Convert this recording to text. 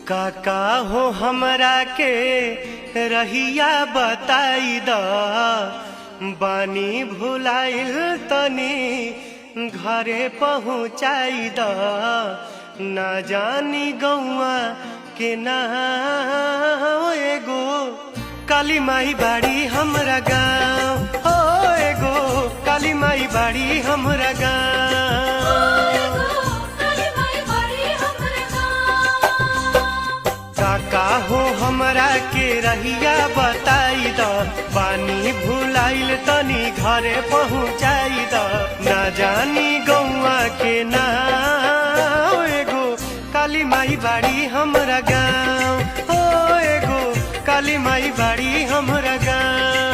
काका हो हमरा के रहिया बताई द बानी भुलाइल तनी घरे पहुँचाई द ना जानी गौआ के ना एगो काली माई बाड़ी हमरा गाँव हो एगो काली माई बाड़ी हमरा गाँव। काका हो हमरा के रहिया बताई द बानी भुलाइल तनी घरे पहुँचाई द ना जानी गौआ के ना एगो काली माई बाड़ी हमरा गाँव हो एगो काली माई बाड़ी हमरा गाँव।